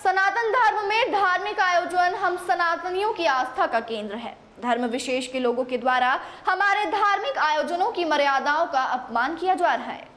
सनातन धर्म में धार्मिक आयोजन हम सनातनियों की आस्था का केंद्र है। धर्म विशेष के लोगों के द्वारा हमारे धार्मिक आयोजनों की मर्यादाओं का अपमान किया जा रहा है।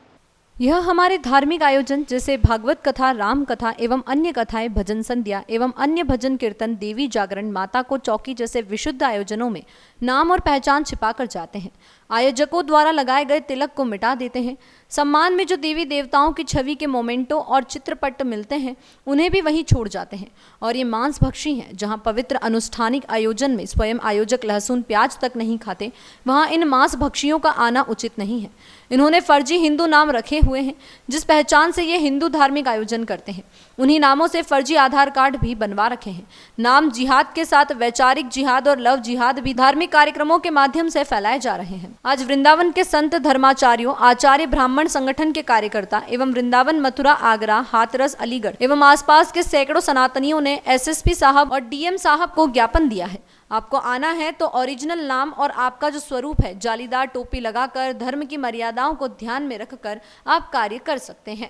यह हमारे धार्मिक आयोजन जैसे भागवत कथा, राम कथा एवं अन्य कथाएं, भजन संध्या एवं अन्य भजन कीर्तन, देवी जागरण, माता को चौकी जैसे विशुद्ध आयोजनों में नाम और पहचान छिपाकर जाते हैं। आयोजकों द्वारा लगाए गए तिलक को मिटा देते हैं। सम्मान में जो देवी देवताओं की छवि के मोमेंटो और चित्रपट मिलते हैं उन्हें भी वहीं छोड़ जाते हैं। और ये मांस भक्षी हैं। जहां पवित्र अनुष्ठानिक आयोजन में स्वयं आयोजक लहसुन प्याज तक नहीं खाते, वहां इन मांस भक्षियों का आना उचित नहीं है। इन्होंने फर्जी हिंदू नाम रखे हुए हैं जिस पहचान से ये हिंदू धार्मिक आयोजन करते हैं। उन्हीं नामों से फर्जी आधार कार्ड भी बनवा रखे हैं। नाम जिहाद के साथ वैचारिक जिहाद और लव जिहाद भी धार्मिक कार्यक्रमों के माध्यम से फैलाए जा रहे हैं। आज वृंदावन के संत धर्माचार्यों, आचार्य ब्राह्मण संगठन के कार्यकर्ता एवं वृंदावन, मथुरा, आगरा, हाथरस, अलीगढ़ एवं आसपास के सैकड़ों सनातनियों ने एसएसपी साहब और डीएम साहब को ज्ञापन दिया है। आपको आना है तो ओरिजिनल नाम और आपका जो स्वरूप है, जालीदार टोपी लगाकर धर्म की मर्यादाओं को ध्यान में रखकर आप कार्य कर सकते हैं।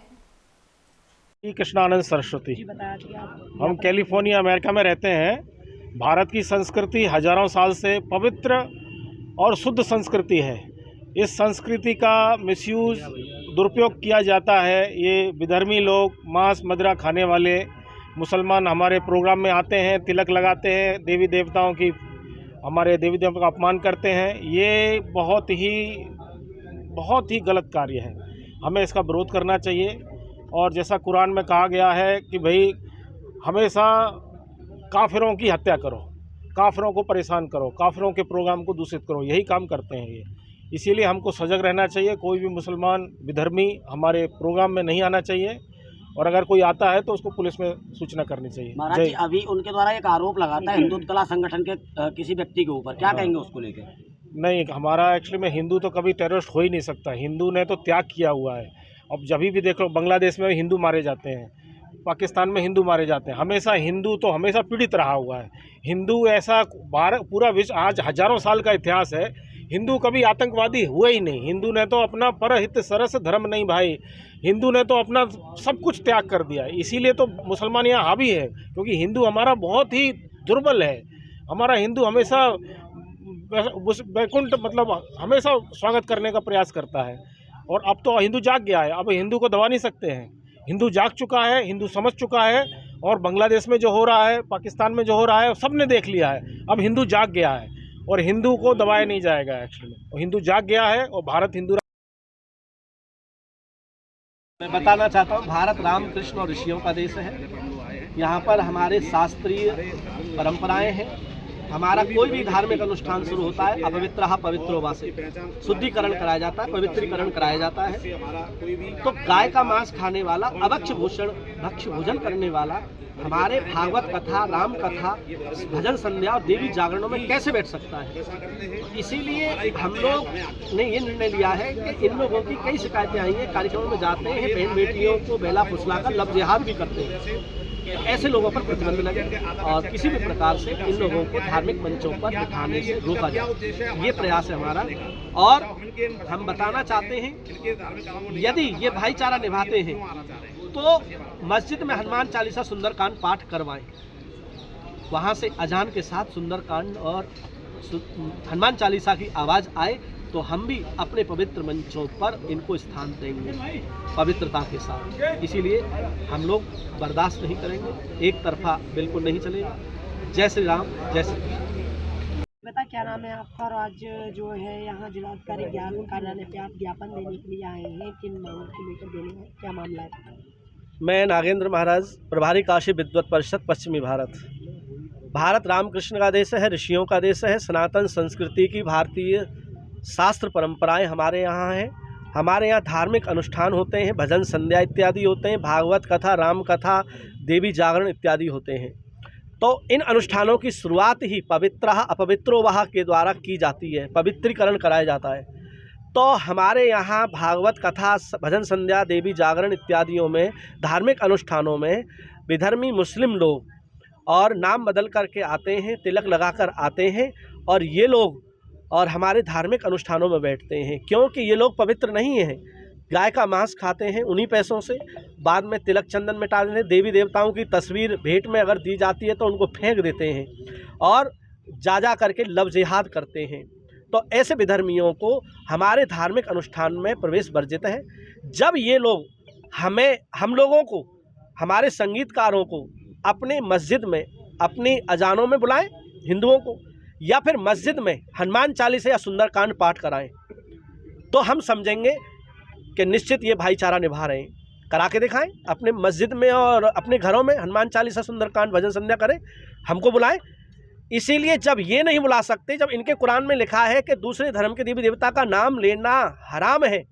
कृष्णानंद सरस्वती, हम कैलिफोर्निया अमेरिका में रहते हैं। भारत की संस्कृति हजारों साल से पवित्र और शुद्ध संस्कृति है। इस संस्कृति का मिसयूज, दुरुपयोग किया जाता है। ये विधर्मी लोग, मांस मदिरा खाने वाले मुसलमान हमारे प्रोग्राम में आते हैं, तिलक लगाते हैं, देवी देवताओं की, हमारे देवी देवताओं का अपमान करते हैं। ये बहुत ही गलत कार्य है। हमें इसका विरोध करना चाहिए। और जैसा कुरान में कहा गया है कि भाई हमेशा काफिरों की हत्या करो, काफिरों को परेशान करो, काफिरों के प्रोग्राम को दूषित करो, यही काम करते हैं ये। इसीलिए हमको सजग रहना चाहिए। कोई भी मुसलमान विधर्मी हमारे प्रोग्राम में नहीं आना चाहिए, और अगर कोई आता है तो उसको पुलिस में सूचना करनी चाहिए। महाराज जी, अभी उनके द्वारा एक आरोप लगाता है हिंदू कला संगठन के किसी व्यक्ति के ऊपर, क्या कहेंगे उसको लेकर? नहीं, हमारा एक्चुअली में हिंदू तो कभी टेररिस्ट हो ही नहीं सकता। हिंदू ने तो त्याग किया हुआ है। अब जब भी देख लो, बांग्लादेश में हिंदू मारे जाते हैं, पाकिस्तान में हिंदू मारे जाते हैं। हमेशा हिंदू तो हमेशा पीड़ित रहा हुआ है। हिंदू ऐसा पूरा विश्व, आज हजारों साल का इतिहास है, हिंदू कभी आतंकवादी हुए ही नहीं। हिंदू ने तो अपना परहित सरस धर्म नहीं भाई, हिंदू ने तो अपना सब कुछ त्याग कर दिया। इसीलिए तो मुसलमान यहाँ हावी है, क्योंकि हिंदू हमारा बहुत ही दुर्बल है। हमारा हिंदू हमेशा वैकुंठ मतलब हमेशा स्वागत करने का प्रयास करता है। और अब तो हिंदू जाग गया है। अब हिंदू को दबा नहीं सकते हैं। हिंदू जाग चुका है, हिंदू समझ चुका है। और बांग्लादेश में जो हो रहा है, पाकिस्तान में जो हो रहा है, सब ने देख लिया है। अब हिंदू जाग गया है और हिंदू को दबाया नहीं जाएगा। एक्चुअली हिंदू जाग गया है और भारत हिंदू। मैं बताना चाहता हूँ, भारत राम, कृष्ण और ऋषियों का देश है। यहाँ पर हमारे शास्त्रीय परंपराएं हैं। हमारा कोई भी धार्मिक अनुष्ठान शुरू होता है अपवित्रः पवित्रो वा से शुद्धिकरण कराया जाता है, पवित्रीकरण कराया जाता है। तो गाय का मांस खाने वाला, अभक्ष्य भोजन करने वाला हमारे भागवत कथा, राम कथा, भजन संध्या और देवी जागरणों में कैसे बैठ सकता है? इसीलिए हम लोग ने ये निर्णय लिया है कि इन लोगों की कई शिकायतें आई हैं। कार्यक्रमों में जाते हैं, बहन बेटियों को बेला फुसलाकर लव जिहाद भी करते हैं। ऐसे लोगों पर प्रतिबंध लगे और किसी भी प्रकार से इन लोगों को धार्मिक मंचों पर दिखाने से रोका जाए, ये प्रयास है हमारा। और हम बताना चाहते हैं, यदि ये भाईचारा निभाते हैं तो मस्जिद में हनुमान चालीसा सुंदरकांड पाठ करवाएं। वहाँ से अजान के साथ सुंदरकांड और हनुमान चालीसा की आवाज़ आए तो हम भी अपने पवित्र मंचों पर इनको स्थान देंगे पवित्रता के साथ। इसीलिए हम लोग बर्दाश्त नहीं करेंगे, एक तरफा बिल्कुल नहीं चलेगा। जय श्री राम, जय श्री कृष्ण। बता, क्या नाम है आपका? और आज जो है यहाँ जिलाधिकारी ज्ञान कार्यालय पे आप ज्ञापन देने के लिए आए हैं, किन मांगों को लेकर देने हैं, क्या मामला है? मैं नागेंद्र महाराज, प्रभारी काशी विद्वत परिषद पश्चिमी भारत। भारत रामकृष्ण का देश है, ऋषियों का देश है। सनातन संस्कृति की भारतीय शास्त्र परंपराएं हमारे यहाँ हैं। हमारे यहाँ धार्मिक अनुष्ठान होते हैं, भजन संध्या इत्यादि होते हैं, भागवत कथा, राम कथा, देवी जागरण इत्यादि होते हैं। तो इन अनुष्ठानों की शुरुआत ही पवित्रः अपवित्रो वः के द्वारा की जाती है, पवित्रीकरण कराया जाता है। तो हमारे यहाँ भागवत कथा, भजन संध्या, देवी जागरण इत्यादियों में, धार्मिक अनुष्ठानों में विधर्मी मुस्लिम लोग और नाम बदल करके आते हैं, तिलक लगाकर आते हैं और ये लोग और हमारे धार्मिक अनुष्ठानों में बैठते हैं। क्योंकि ये लोग पवित्र नहीं हैं, गाय का मांस खाते हैं उन्हीं पैसों से, बाद में तिलक चंदन मिटा देते हैं, देवी देवताओं की तस्वीर भेंट में अगर दी जाती है तो उनको फेंक देते हैं और जा करके लव जिहाद करते हैं। तो ऐसे विधर्मियों को हमारे धार्मिक अनुष्ठान में प्रवेश वर्जित है। जब ये लोग हम लोगों को, हमारे संगीतकारों को अपने मस्जिद में अपनी अजानों में बुलाएं हिंदुओं को, या फिर मस्जिद में हनुमान चालीसा या सुंदरकांड पाठ कराएं, तो हम समझेंगे कि निश्चित ये भाईचारा निभा रहे हैं। करा के दिखाएं अपने मस्जिद में और अपने घरों में हनुमान चालीसा सुंदरकांड भजन संध्या करें, हमको बुलाएं। इसीलिए जब ये नहीं बुला सकते, जब इनके कुरान में लिखा है कि दूसरे धर्म के देवी देवता का नाम लेना हराम है,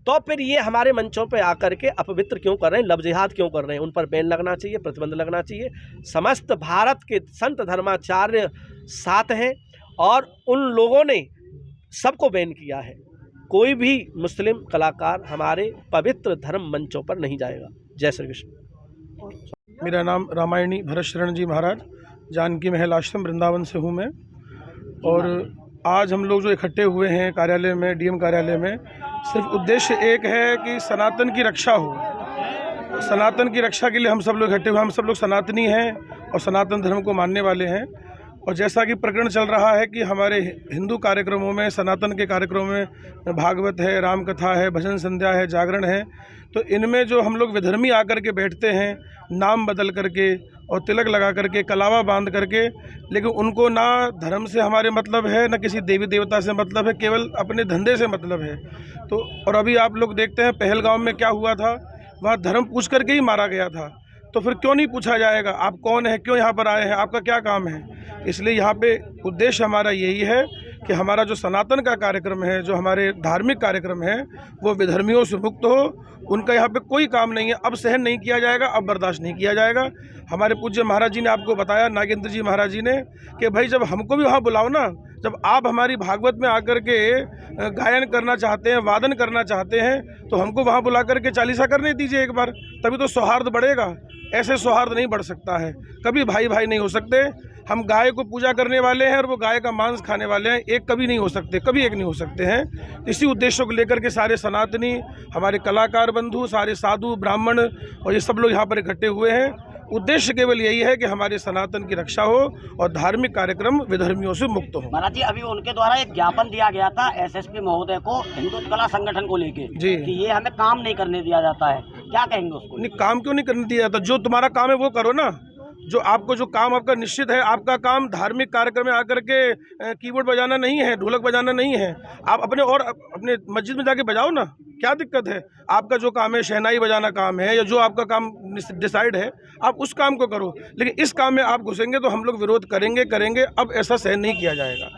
तो फिर ये हमारे मंचों पे आकर के अपवित्र क्यों कर रहे हैं, लव जिहाद क्यों कर रहे हैं? उन पर बैन लगना चाहिए, प्रतिबंध लगना चाहिए। समस्त भारत के संत धर्माचार्य साथ हैं और उन लोगों ने सबको बैन किया है। कोई भी मुस्लिम कलाकार हमारे पवित्र धर्म मंचों पर नहीं जाएगा। जय श्री कृष्ण। मेरा नाम रामायणी भरत शरण जी महाराज, जानकी महल आश्रम वृंदावन से हूँ मैं। और आज हम लोग जो इकट्ठे हुए हैं कार्यालय में, डीएम कार्यालय में, सिर्फ उद्देश्य एक है कि सनातन की रक्षा हो। सनातन की रक्षा के लिए हम सब लोग इकट्ठे हुए। हम सब लोग सनातनी हैं और सनातन धर्म को मानने वाले हैं। और जैसा कि प्रकरण चल रहा है कि हमारे हिंदू कार्यक्रमों में, सनातन के कार्यक्रमों में भागवत है, राम कथा है, भजन संध्या है, जागरण है, तो इनमें जो हम लोग विधर्मी आकर के बैठते हैं, नाम बदल करके और तिलक लगा करके, कलावा बांध करके, लेकिन उनको ना धर्म से हमारे मतलब है, ना किसी देवी देवता से मतलब है, केवल अपने धंधे से मतलब है। तो और अभी आप लोग देखते हैं पहलगाम में क्या हुआ था, वहाँ धर्म पूछ करके ही मारा गया था। तो फिर क्यों नहीं पूछा जाएगा आप कौन है, क्यों यहाँ पर आए हैं, आपका क्या काम है? इसलिए यहाँ पे उद्देश्य हमारा यही है कि हमारा जो सनातन का कार्यक्रम है, जो हमारे धार्मिक कार्यक्रम है, वो विधर्मियों से मुक्त हो। उनका यहाँ पे कोई काम नहीं है, अब सहन नहीं किया जाएगा, अब बर्दाश्त नहीं किया जाएगा। हमारे पूज्य महाराज जी ने आपको बताया, नागेंद्र जी महाराज जी ने, कि भाई जब हमको भी वहाँ बुलाओ ना, जब आप हमारी भागवत में आकर के गायन करना चाहते हैं, वादन करना चाहते हैं, तो हमको वहाँ बुला करके चालीसा करने दीजिए एक बार, तभी तो सौहार्द बढ़ेगा। ऐसे सौहार्द नहीं बढ़ सकता है, कभी भाई भाई नहीं हो सकते। हम गाय को पूजा करने वाले हैं और वो गाय का मांस खाने वाले हैं, एक कभी नहीं हो सकते, कभी एक नहीं हो सकते हैं। इसी उद्देश्य को लेकर के सारे सनातनी, हमारे कलाकार बंधु, सारे साधु ब्राह्मण और ये सब लोग यहाँ पर इकट्ठे हुए हैं। उद्देश्य केवल यही है कि हमारे सनातन की रक्षा हो और धार्मिक कार्यक्रम विधर्मियों से मुक्त हो। महाराज जी, अभी उनके द्वारा एक ज्ञापन दिया गया था एसएसपी महोदय को हिंदू कला संगठन को लेके जी, कि ये हमें काम नहीं करने दिया जाता है, क्या कहेंगे उसको? नहीं, काम क्यों नहीं करने दिया जाता? जो तुम्हारा काम है वो करो ना। जो काम आपका निश्चित है, आपका काम धार्मिक कार्यक्रम में आकर के कीबोर्ड बजाना नहीं है, ढोलक बजाना नहीं है। आप अपने मस्जिद में जाके बजाओ ना, क्या दिक्कत है? आपका जो काम है, शहनाई बजाना काम है, या जो आपका काम डिसाइड है, आप उस काम को करो। लेकिन इस काम में आप घुसेंगे तो हम लोग विरोध करेंगे। अब ऐसा सहन नहीं किया जाएगा।